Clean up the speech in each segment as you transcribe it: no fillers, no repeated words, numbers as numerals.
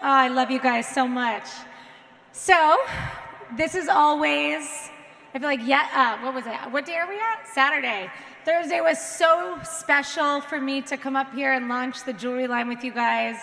Oh, I love you guys so much. So, this is always, I feel like, what was it? What day are we at? Saturday. Thursday was so special for me to come up here and launch the jewelry line with you guys.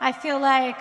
I feel like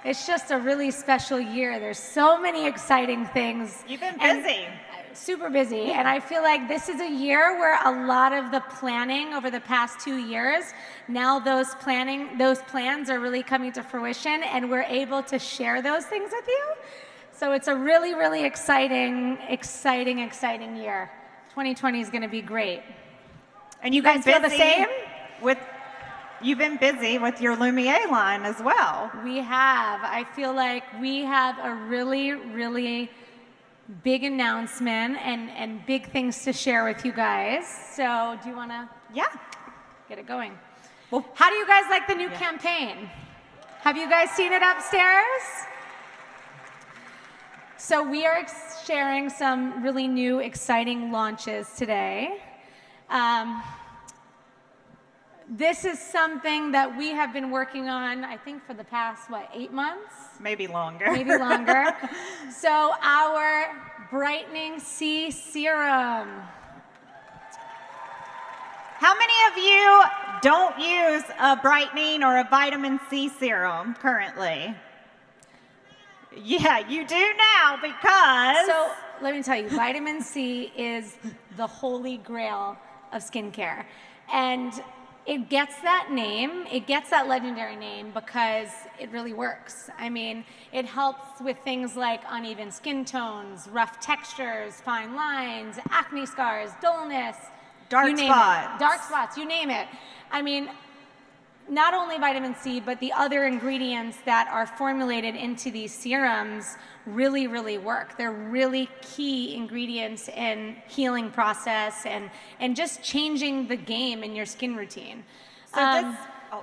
it's just a really special year. There's so many exciting things. You've been busy. Super busy, and I feel like this is a year where a lot of the planning over the past 2 years, now those plans are really coming to fruition, and we're able to share those things with you. So it's a really, really exciting year. 2020 is going to be great. And you guys feel the same? You've been busy with your Lumiere line as well. We have. I feel like we have a really, really big announcement and big things to share with you guys. So do you want to get it going? Well, how do you guys like the new campaign? Have you guys seen it upstairs? So we are sharing some really new, exciting launches today. This is something that we have been working on, I think, for the past, 8 months? Maybe longer. Maybe longer. So our Brightening C-Serum. How many of you don't use a brightening or a vitamin C serum currently? Yeah, you do now because... So let me tell you, vitamin C is the holy grail of skincare. And it gets that name, it gets that legendary name because it really works. I mean, it helps with things like uneven skin tones, rough textures, fine lines, acne scars, dullness, dark spots, you name it. I mean, not only vitamin C, but the other ingredients that are formulated into these serums really, really work. They're really key ingredients in healing process and just changing the game in your skin routine. So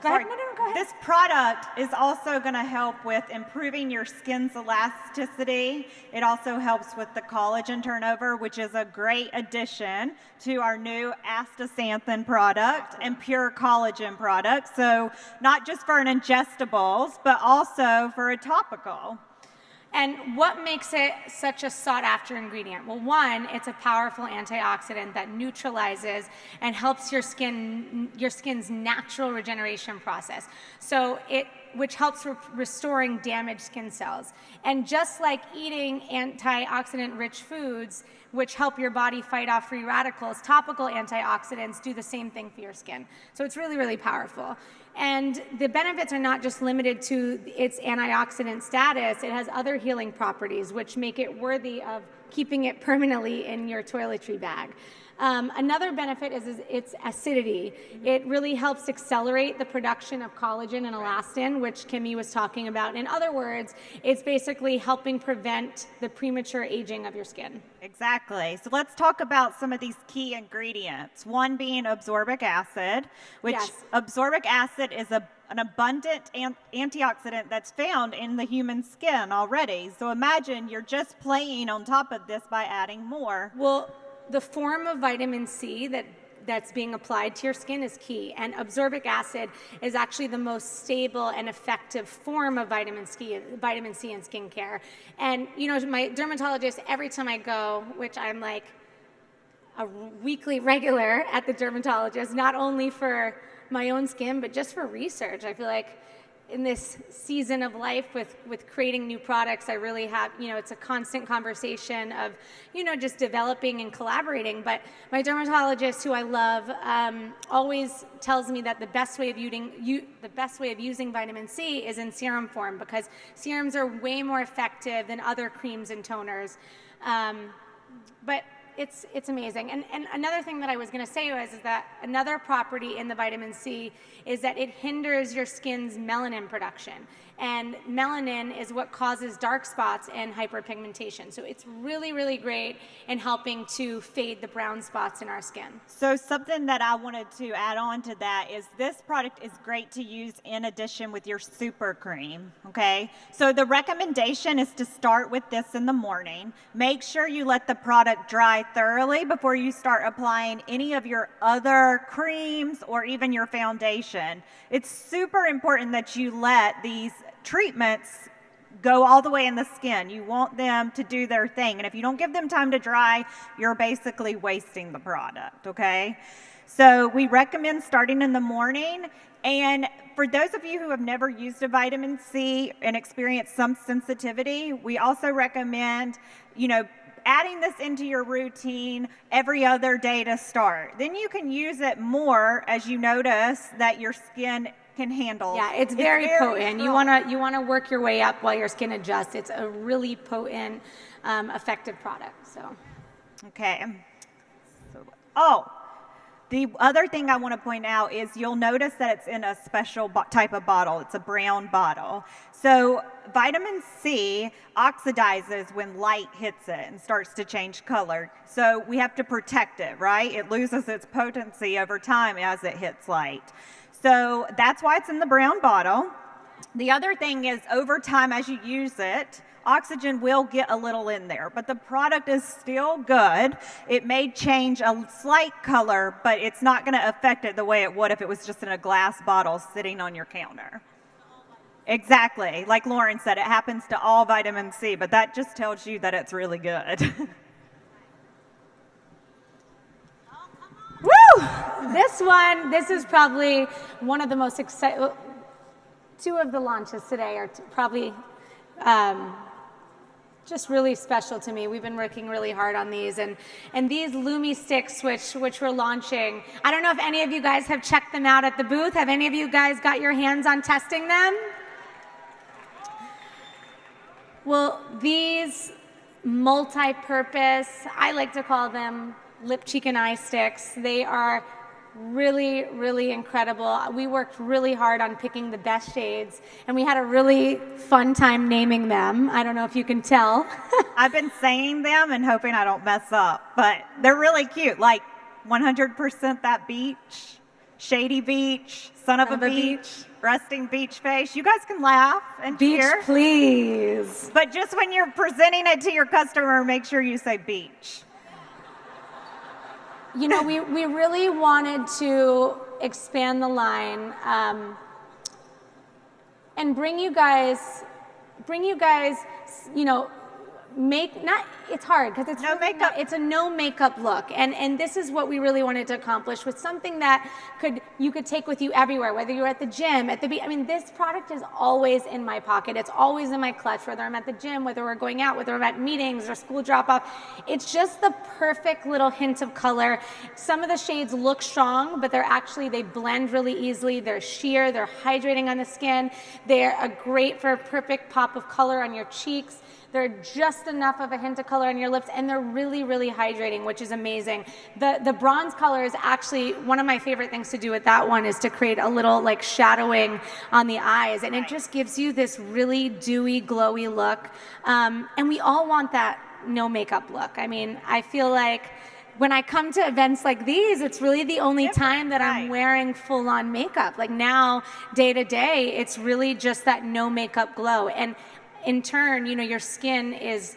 go ahead. This product is also going to help with improving your skin's elasticity. It also helps with the collagen turnover, which is a great addition to our new astaxanthin product and pure collagen product. So not just for an ingestibles, but also for a topical. And what makes it such a sought-after ingredient? Well, one, it's a powerful antioxidant that neutralizes and helps your skin's natural regeneration process. So which helps restoring damaged skin cells. And just like eating antioxidant-rich foods, which help your body fight off free radicals, topical antioxidants do the same thing for your skin. So it's really, really powerful. And the benefits are not just limited to its antioxidant status, it has other healing properties which make it worthy of keeping it permanently in your toiletry bag. Another benefit is its acidity. It really helps accelerate the production of collagen and elastin, which Kimmy was talking about. In other words, it's basically helping prevent the premature aging of your skin. Exactly. So let's talk about some of these key ingredients. One being absorbic acid, which absorbic acid is an abundant antioxidant that's found in the human skin already. So imagine you're just playing on top of this by adding more. Well, the form of vitamin C that's being applied to your skin is key, and absorbic acid is actually the most stable and effective form of vitamin C in skincare. And you know, my dermatologist, every time I go, which I'm like a weekly regular at the dermatologist, not only for my own skin, but just for research. I feel like in this season of life with creating new products, I really have, it's a constant conversation of, just developing and collaborating. But my dermatologist, who I love, always tells me that the best way of using vitamin C is in serum form, because serums are way more effective than other creams and toners. But it's amazing. And another thing that I was going to say is that another property in the vitamin C is that it hinders your skin's melanin production. And melanin is what causes dark spots and hyperpigmentation. So it's really, really great in helping to fade the brown spots in our skin. So something that I wanted to add on to that is this product is great to use in addition with your super cream, okay? So the recommendation is to start with this in the morning. Make sure you let the product dry thoroughly before you start applying any of your other creams or even your foundation. It's super important that you let these treatments go all the way in the skin. You want them to do their thing. And if you don't give them time to dry, you're basically wasting the product, okay? So we recommend starting in the morning. And for those of you who have never used a vitamin C and experienced some sensitivity, we also recommend, adding this into your routine every other day to start. Then you can use it more as you notice that your skin can handle. Yeah, it's very potent. Strong. You wanna work your way up while your skin adjusts. It's a really potent, effective product. So. Okay. The other thing I want to point out is you'll notice that it's in a special type of bottle. It's a brown bottle. So vitamin C oxidizes when light hits it and starts to change color. So we have to protect it, right? It loses its potency over time as it hits light. So that's why it's in the brown bottle. The other thing is over time as you use it, oxygen will get a little in there, but the product is still good. It may change a slight color, but it's not going to affect it the way it would if it was just in a glass bottle sitting on your counter. Exactly. Like Lauren said, it happens to all vitamin C, but that just tells you that it's really good. Woo! This is probably one of the most exciting, two of the launches today are probably just really special to me. We've been working really hard on these, and these Lumi Sticks, which we're launching. I don't know if any of you guys have checked them out at the booth. Have any of you guys got your hands on testing them? Well, these multi-purpose, I like to call them lip, cheek, and eye sticks. They are really, really incredible. We worked really hard on picking the best shades, and we had a really fun time naming them. I don't know if you can tell. I've been saying them and hoping I don't mess up, but they're really cute. Like 100% that beach, shady beach, son of a beach, resting beach face. You guys can laugh and cheer. Beach, please. But just when you're presenting it to your customer, make sure you say beach. We really wanted to expand the line and bring you guys, it's hard because it's it's a no makeup look, and this is what we really wanted to accomplish with something that you could take with you everywhere, whether you're at the gym, at the beach. I mean, this product is always in my pocket. It's always in my clutch, whether I'm at the gym, whether we're going out, whether I'm at meetings or school drop off. It's just the perfect little hint of color. Some of the shades look strong, but they blend really easily. They're sheer, they're hydrating on the skin. They're great for a perfect pop of color on your cheeks. They're just enough of a hint of color on your lips, and they're really, really hydrating, which is amazing. The bronze color is actually one of my favorite things to do with that one is to create a little shadowing on the eyes, and it just gives you this really dewy, glowy look. And we all want that no makeup look. I mean, I feel like when I come to events like these, it's really the only time that I'm wearing full-on makeup. Like now, day to day, it's really just that no makeup glow. And in turn, your skin is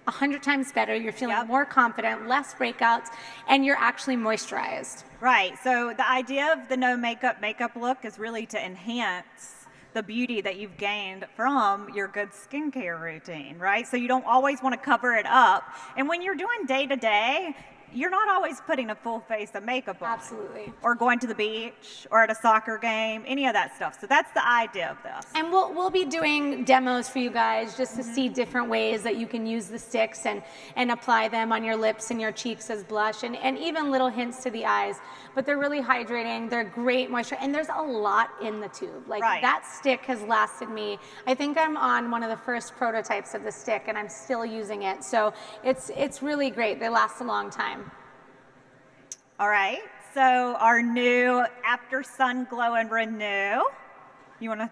100 times better. You're feeling more confident, less breakouts, and you're actually moisturized. Right. So the idea of the no makeup look is really to enhance the beauty that you've gained from your good skincare routine, right? So you don't always want to cover it up. And when you're doing day to day, you're not always putting a full face of makeup on. Absolutely. Or going to the beach or at a soccer game, any of that stuff. So that's the idea of this. And we'll be doing demos for you guys just to see different ways that you can use the sticks and apply them on your lips and your cheeks as blush and even little hints to the eyes. But they're really hydrating. They're great moisture. And there's a lot in the tube. That stick has lasted me. I think I'm on one of the first prototypes of the stick and I'm still using it. So it's really great. They last a long time. All right. So our new After Sun Glow and Renew. You want to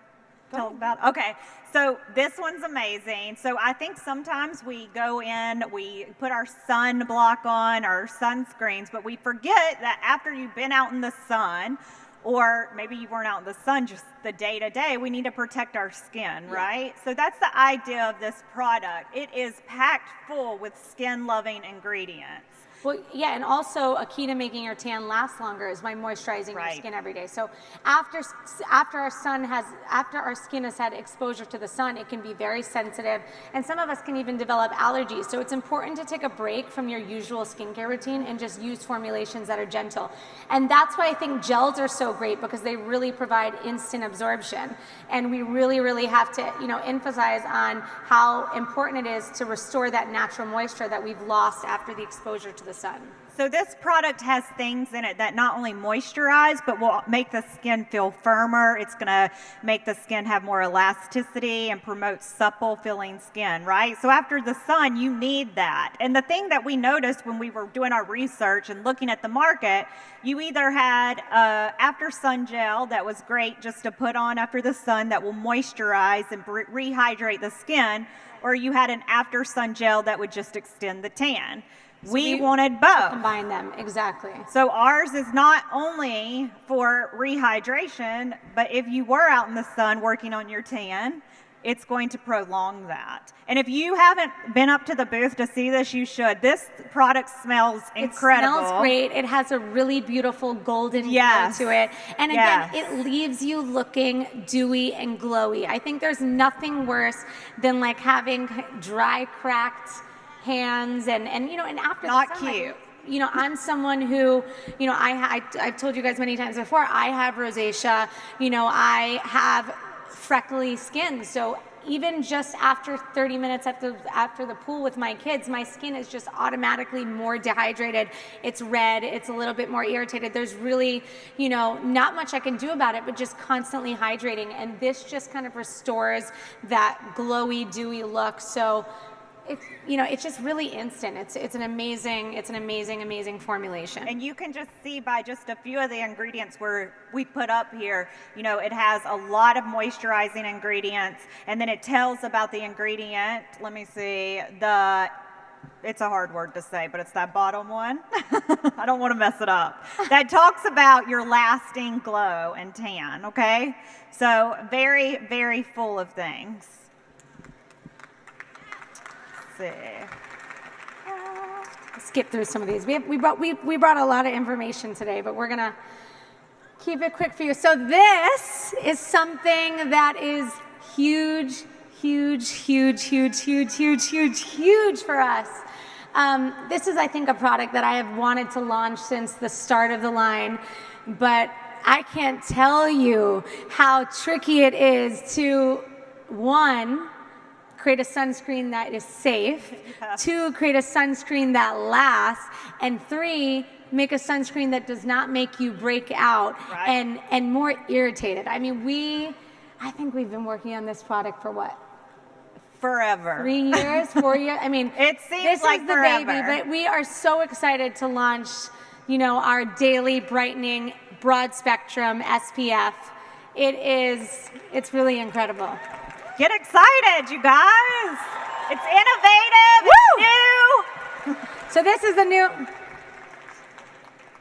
tell us about? Okay, so this one's amazing. So I think sometimes we go in, we put our sunblock on, our sunscreens, but we forget that after you've been out in the sun, or maybe you weren't out in the sun just the day to day, we need to protect our skin, right? So that's the idea of this product. It is packed full with skin-loving ingredients. Well, yeah, and also a key to making your tan last longer is by moisturizing your skin every day. So after our skin has had exposure to the sun, it can be very sensitive, and some of us can even develop allergies. So it's important to take a break from your usual skincare routine and just use formulations that are gentle. And that's why I think gels are so great, because they really provide instant absorption. And we really, really have to, emphasize on how important it is to restore that natural moisture that we've lost after the exposure to the sun. So this product has things in it that not only moisturize, but will make the skin feel firmer. It's going to make the skin have more elasticity and promote supple feeling skin, right? So after the sun, you need that. And the thing that we noticed when we were doing our research and looking at the market, you either had after sun gel that was great just to put on after the sun that will moisturize and rehydrate the skin, or you had an after sun gel that would just extend the tan. So we wanted both. Combine them, exactly. So ours is not only for rehydration, but if you were out in the sun working on your tan, it's going to prolong that. And if you haven't been up to the booth to see this, you should. This product smells incredible. It smells great. It has a really beautiful golden glow to it. And again, it leaves you looking dewy and glowy. I think there's nothing worse than like having dry, cracked hands and after not the sun, cute. I'm someone who, I've told you guys many times before, I have rosacea, I have freckly skin. So even just after 30 minutes after the pool with my kids, my skin is just automatically more dehydrated. It's red, it's a little bit more irritated. There's really, not much I can do about it, but just constantly hydrating. And this just kind of restores that glowy, dewy look. So it's just really instant. It's an amazing formulation. And you can just see by just a few of the ingredients we put up here, it has a lot of moisturizing ingredients, and then it tells about the ingredient. Let me see, it's a hard word to say, but it's that bottom one. I don't want to mess it up. That talks about your lasting glow and tan, okay? So very, very full of things. Skip through some of these. We brought a lot of information today, but we're gonna keep it quick for you. So this is something that is huge for us. This is, I think, a product that I have wanted to launch since the start of the line, but I can't tell you how tricky it is to, one, create a sunscreen that is safe, 2, create a sunscreen that lasts, and 3, make a sunscreen that does not make you break out and more irritated. I mean, I think we've been working on this product for what? Forever. 3 years, 4 years? I mean, it seems this like is the forever. baby, but we are so excited to launch, our daily brightening broad spectrum SPF. It's really incredible. Get excited, you guys. It's innovative. Woo! It's new. So this is the new.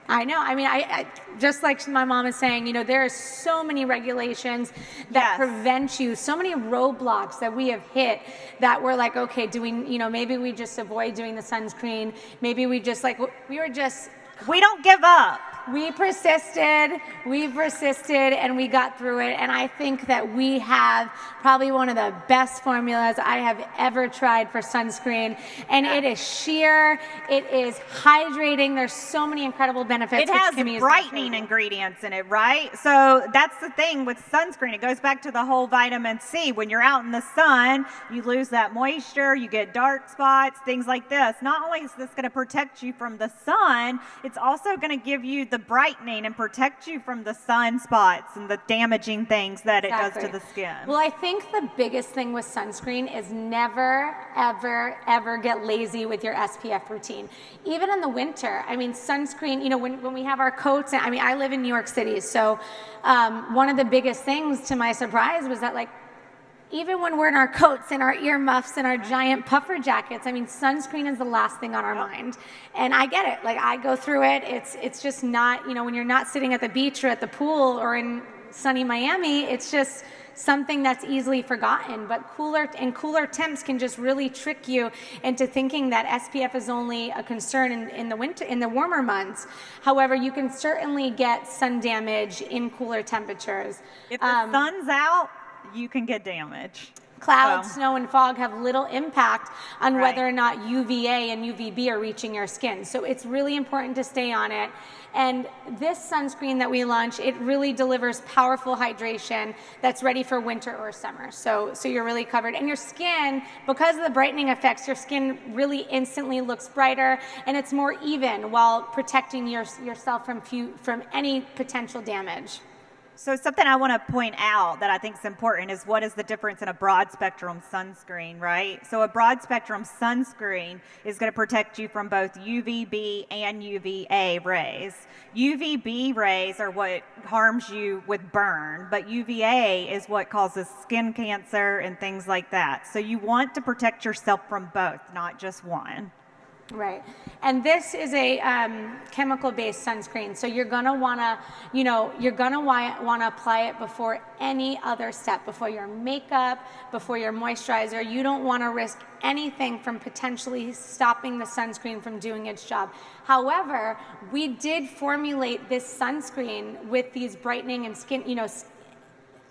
I know. I mean, I just like my mom is saying, there are so many regulations that prevent you, so many roadblocks that we have hit that we're like, okay, maybe we just avoid doing the sunscreen. Maybe we don't give up. We persisted, and we got through it. And I think that we have probably one of the best formulas I have ever tried for sunscreen. And it is sheer, it is hydrating. There's so many incredible benefits. It has brightening ingredients in it, right? So that's the thing with sunscreen. It goes back to the whole vitamin C. When you're out in the sun, you lose that moisture, you get dark spots, things like this. Not only is this going to protect you from the sun, it's also going to give you the brightening and protect you from the sunspots and the damaging things that it does to the skin. Well, I think the biggest thing with sunscreen is never, ever, ever get lazy with your SPF routine. Even in the winter, I mean, sunscreen, you know, when we have our coats, and I mean, I live in New York City, so one of the biggest things to my surprise was that, like, even when we're in our coats and our earmuffs and our giant puffer jackets, I mean, sunscreen is the last thing on our mind. And I get it. Like, I go through it. It's just not, you know, when you're not sitting at the beach or at the pool or in sunny Miami, it's just something that's easily forgotten. But cooler temps can just really trick you into thinking that SPF is only a concern in the winter, in the warmer months. However, you can certainly get sun damage in cooler temperatures. If the sun's out, you can get damage. Clouds, snow, and fog have little impact on whether or not UVA and UVB are reaching your skin. So it's really important to stay on it. And this sunscreen that we launched, it really delivers powerful hydration that's ready for winter or summer. So you're really covered. And your skin, because of the brightening effects, your skin really instantly looks brighter and it's more even while protecting yourself from any potential damage. So something I want to point out that I think is important is what is the difference in a broad spectrum sunscreen, right? So a broad spectrum sunscreen is going to protect you from both UVB and UVA rays. UVB rays are what harms you with burn, but UVA is what causes skin cancer and things like that. So you want to protect yourself from both, not just one. Right. And this is a chemical-based sunscreen. So you're going to want to, you know, you're going to want to apply it before any other step, before your makeup, before your moisturizer. You don't want to risk anything from potentially stopping the sunscreen from doing its job. However, we did formulate this sunscreen with these brightening and skin, you know,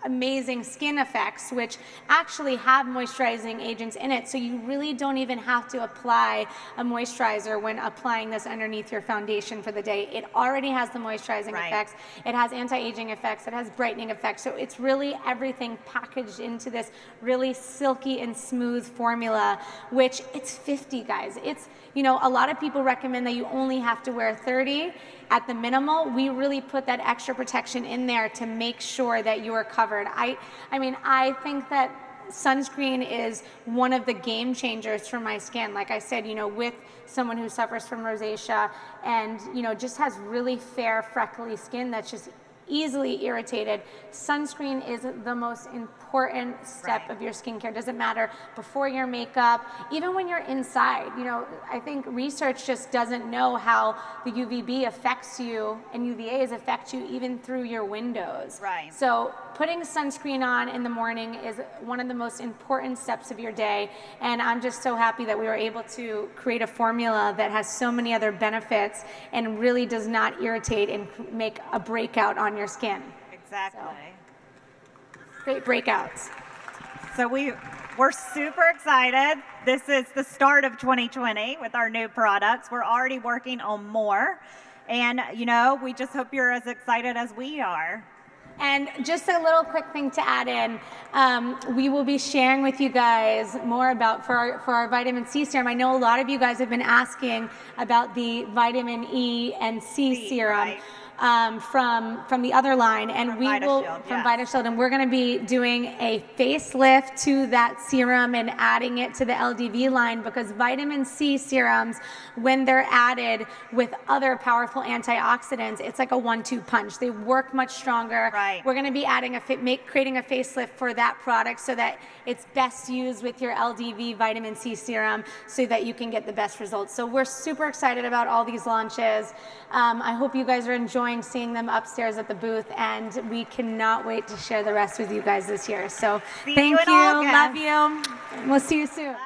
amazing skin effects, which actually have moisturizing agents in it. So you really don't even have to apply a moisturizer when applying this underneath your foundation for the day. It already has the moisturizing effects. It has anti-aging effects. It has brightening effects. So it's really everything packaged into this really silky and smooth formula, which it's 50, guys. It's, you know, a lot of people recommend that you only have to wear 30 at the minimal. We really put that extra protection in there to make sure that you are covered. I mean, I think that sunscreen is one of the game changers for my skin. Like I said, you know, with someone who suffers from rosacea and, you know, just has really fair, freckly skin that's just easily irritated, sunscreen is the most important step of your skincare. Doesn't matter before your makeup, even when you're inside. You know, I think research just doesn't know how the UVB affects you and UVAs affect you even through your windows. Right. So putting sunscreen on in the morning is one of the most important steps of your day, and I'm just so happy that we were able to create a formula that has so many other benefits and really does not irritate and make a breakout on your skin. Exactly. So, great breakouts. So we're super excited. This is the start of 2020 with our new products. We're already working on more, and you know, we just hope you're as excited as we are. And just a little quick thing to add in, we will be sharing with you guys more about for our vitamin C serum. I know a lot of you guys have been asking about the vitamin E and C serum. Right. From the other line, and we will from VitaShield, and we're going to be doing a facelift to that serum and adding it to the LDV line, because vitamin C serums, when they're added with other powerful antioxidants, it's like a 1-2 punch. They work much stronger. Right. We're going to be adding creating a facelift for that product so that it's best used with your LDV vitamin C serum so that you can get the best results. So we're super excited about all these launches. I hope you guys are enjoying seeing them upstairs at the booth, and we cannot wait to share the rest with you guys this year. So thank you, love you, we'll see you soon.